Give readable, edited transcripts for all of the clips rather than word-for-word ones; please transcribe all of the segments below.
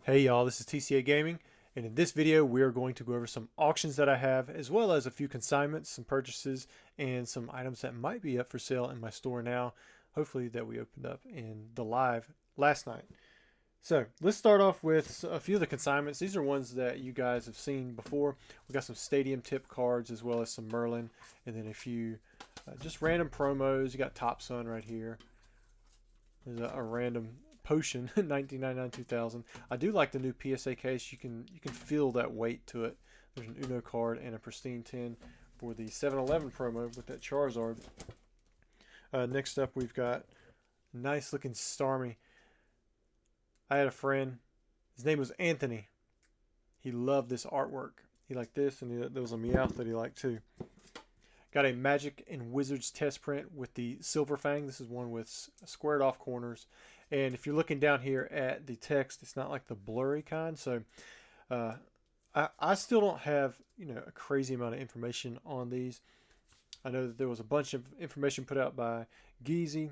Hey y'all, this is TCA Gaming, and in this video we are going to go over some auctions that I have, as well as a few consignments, some purchases, and some items that might be up for sale in my store now, hopefully that we opened up in the live last night. So let's start off with a few of the consignments. These are ones that you guys have seen before. We got some stadium tip cards, as well as some Merlin, and then a few just random promos. You got Top Sun right here. There's a random potion 1999 2000. I do like the new PSA case. You can feel that weight to it. There's an Uno card and a pristine tin for the 7-Eleven promo with that Charizard. Next up, we've got nice looking Starmie. I had a friend. His name was Anthony. He loved this artwork. He liked this, and there was a Meowth that he liked too. Got a Magic and Wizards test print with the Silver Fang. This is one with squared off corners. And if you're looking down here at the text, it's not like the blurry kind. So I still don't have a crazy amount of information on these. I know that there was a bunch of information put out by Geezy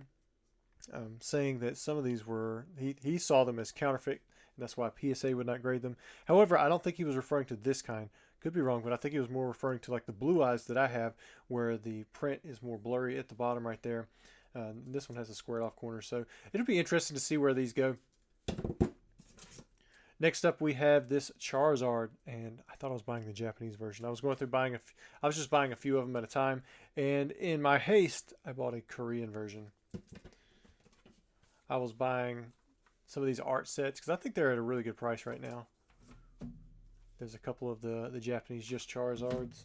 saying that some of these were, he saw them as counterfeit, and that's why PSA would not grade them. However, I don't think he was referring to this kind. Could be wrong, but I think he was more referring to like the blue eyes that I have, where the print is more blurry at the bottom right there. This one has a squared off corner, so it'll be interesting to see where these go. Next up, we have this Charizard, and I thought I was buying the Japanese version. I was going through buying I was just buying a few of them at a time, and in my haste, I bought a Korean version. I was buying some of these art sets because I think they're at a really good price right now. There's a couple of the Japanese just Charizards.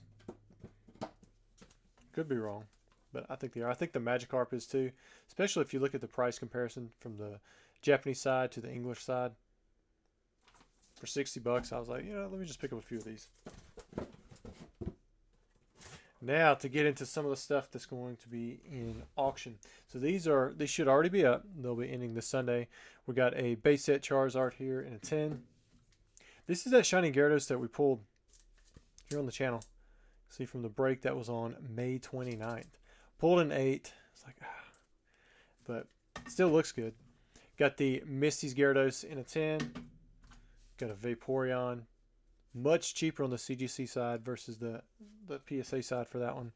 Could be wrong, but I think they are. I think the Magikarp is too, especially if you look at the price comparison from the Japanese side to the English side. For 60 bucks, I was like, let me just pick up a few of these. Now to get into some of the stuff that's going to be in auction. So these should already be up. They'll be ending this Sunday. We got a base set Charizard here in a 10. This is that shiny Gyarados that we pulled here on the channel. See from the break that was on May 29th. Pulled an 8. It's like, but still looks good. Got the Misty's Gyarados in a 10. Got a Vaporeon. Much cheaper on the CGC side versus the PSA side for that one.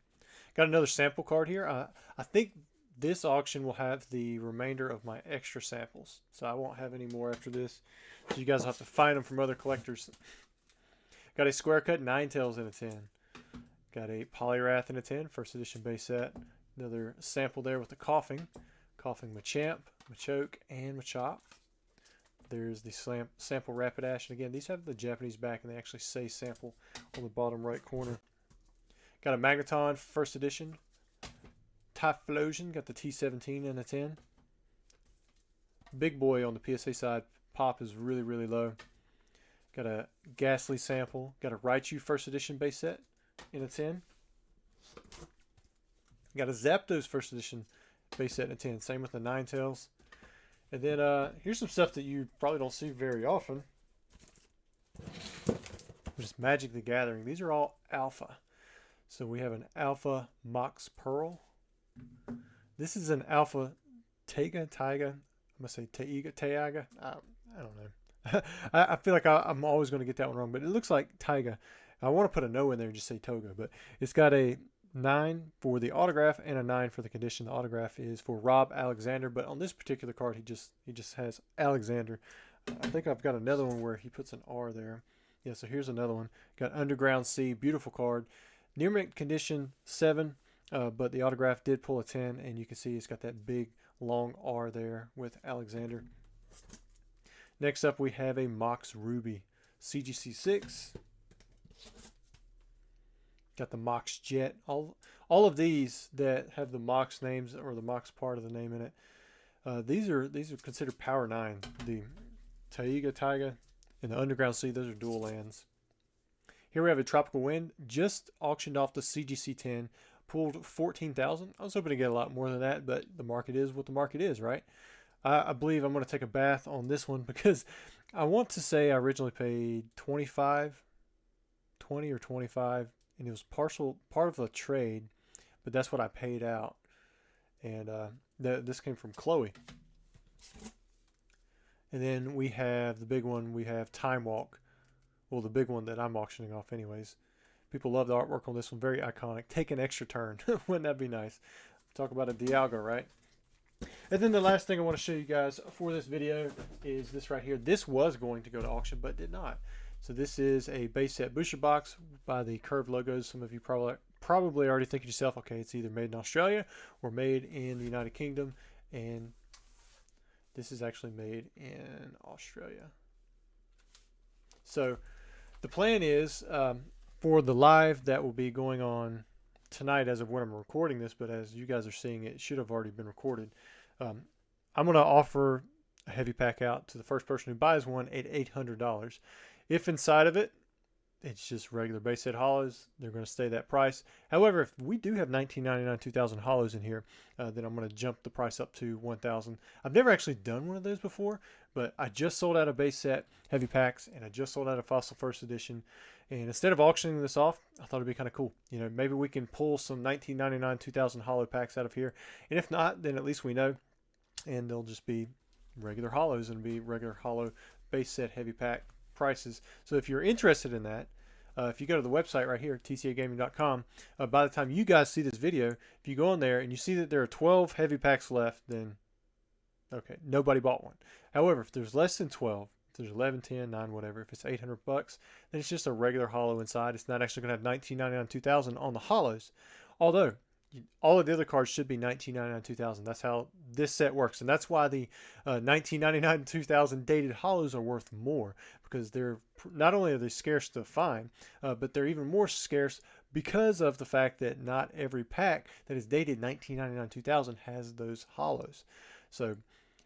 Got another sample card here. I think this auction will have the remainder of my extra samples, so I won't have any more after this. So you guys will have to find them from other collectors. Got a Square Cut Ninetales in a 10. Got a Poliwrath in a 10, first edition base set. Another sample there with the Coughing Machamp, Machoke, and Machop. There's the sample Rapidash, and again, these have the Japanese back, and they actually say sample on the bottom right corner. Got a Magneton, first edition. Typhlosion, got the T17 in a 10. Big boy on the PSA side, pop is really, really low. Got a Ghastly sample. Got a Raichu first edition base set in a 10. Got a Zapdos first edition base set in a 10. Same with the Ninetales. And then here's some stuff that you probably don't see very often. Just Magic the Gathering. These are all alpha. So we have an alpha Mox Pearl. This is an alpha Taiga. I'm going to say Taiga. I don't know. I feel like I'm always going to get that one wrong, but it looks like Taiga. I want to put a no in there and just say Toga, but it's got a 9 for the autograph and a 9 for the condition. The autograph is for Rob Alexander, but on this particular card, he just has Alexander. I think I've got another one where he puts an R there. Yeah, so here's another one. Got Underground Sea, beautiful card. Near mint condition 7, but the autograph did pull a 10, and you can see it's got that big long R there with Alexander. Next up, we have a Mox Ruby, CGC 6. Got the Mox Jet. All of these that have the Mox names or the Mox part of the name in it. These are considered Power 9. The Taiga, and the Underground Sea, those are dual lands. Here we have a Tropical Wind. Just auctioned off the CGC 10. Pulled 14,000. I was hoping to get a lot more than that, but the market is what the market is, right? I believe I'm going to take a bath on this one because I want to say I originally paid 20 or 25. And it was part of a trade, but that's what I paid out. And this came from Chloe. And then we have the big one, we have Time Walk. Well, the big one that I'm auctioning off anyways. People love the artwork on this one. Very iconic. Take an extra turn. Wouldn't that be nice? Talk about a Dialga, right? And then the last thing I want to show you guys for this video is this right here. This was going to go to auction, but did not. So this is a base set booster box by the curved logos. Some of you probably already thinking to yourself, okay, it's either made in Australia or made in the United Kingdom. And this is actually made in Australia. So the plan is for the live that will be going on tonight as of when I'm recording this, but as you guys are seeing, it should have already been recorded. I'm going to offer a heavy pack out to the first person who buys one at $800. If inside of it, it's just regular base set hollows, they're going to stay that price. However, if we do have 1999 2000 hollows in here, then I'm going to jump the price up to 1000. I've never actually done one of those before, but I just sold out of base set heavy packs, and I just sold out of Fossil First Edition. And instead of auctioning this off, I thought it'd be kind of cool. You know, maybe we can pull some 1999 2000 hollow packs out of here. And if not, then at least we know. And they'll just be regular hollows and be regular hollow base set heavy pack prices. So if you're interested in that, if you go to the website right here, tcagaming.com, by the time you guys see this video, if you go on there and you see that there are 12 heavy packs left, then okay, nobody bought one. However, if there's less than 12, if there's 11, 10, 9, whatever, if it's $800, then it's just a regular hollow inside. It's not actually going to have 1999 2000 on the hollows, although all of the other cards should be 1999 2000. That's how this set works, and that's why the 1999 2000 dated hollows are worth more, because they're not only are they scarce to find, but they're even more scarce because of the fact that not every pack that is dated 1999 2000 has those hollows. So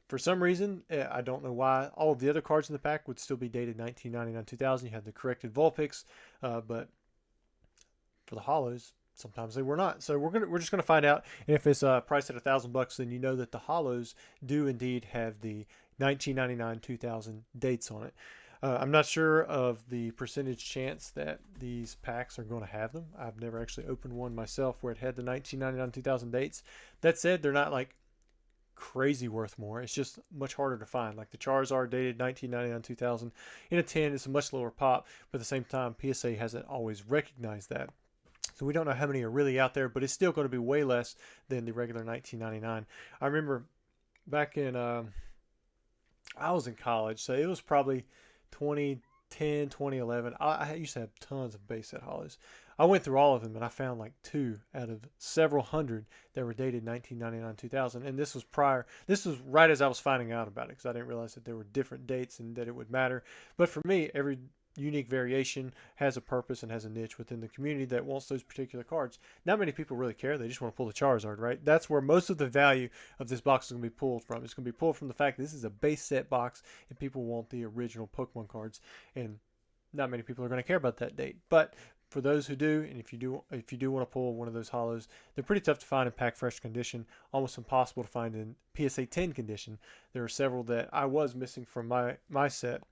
for some reason, I don't know why, all of the other cards in the pack would still be dated 1999 2000. You had the corrected Vulpix, but for the hollows, sometimes they were not. So we're just gonna find out. And if it's priced at $1,000, then you know that the hollows do indeed have the 1999 2000 dates on it. I'm not sure of the percentage chance that these packs are going to have them. I've never actually opened one myself where it had the 1999 2000 dates. That said, they're not like crazy worth more. It's just much harder to find. Like the Charizard dated 1999 2000 in a 10, it's a much lower pop, but at the same time, PSA hasn't always recognized that. So we don't know how many are really out there, but it's still going to be way less than the regular 1999. I remember back in, I was in college, so it was probably 2010, 2011. I used to have tons of base set hollows. I went through all of them, and I found like 2 out of several hundred that were dated 1999 2000. And this was right as I was finding out about it, because I didn't realize that there were different dates and that it would matter. But for me, every unique variation has a purpose and has a niche within the community that wants those particular cards. Not many people really care. They just want to pull the Charizard, right? That's where most of the value of this box is going to be pulled from. It's going to be pulled from the fact that this is a base set box and people want the original Pokemon cards, and not many people are going to care about that date. But for those who do, and if you do want to pull one of those hollows, they're pretty tough to find in pack fresh condition, almost impossible to find in PSA 10 condition. There are several that I was missing from my set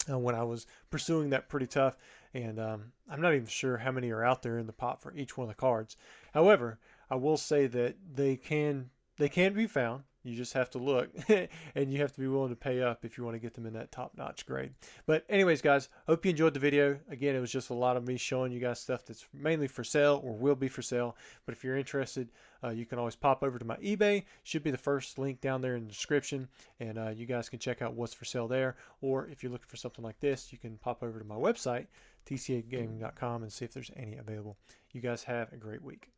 when I was pursuing that pretty tough, and I'm not even sure how many are out there in the pot for each one of the cards. However, I will say that they can be found. You just have to look, and you have to be willing to pay up if you want to get them in that top-notch grade. But anyways, guys, hope you enjoyed the video. Again, it was just a lot of me showing you guys stuff that's mainly for sale or will be for sale. But if you're interested, you can always pop over to my eBay. Should be the first link down there in the description, and you guys can check out what's for sale there. Or if you're looking for something like this, you can pop over to my website, tcagaming.com, and see if there's any available. You guys have a great week.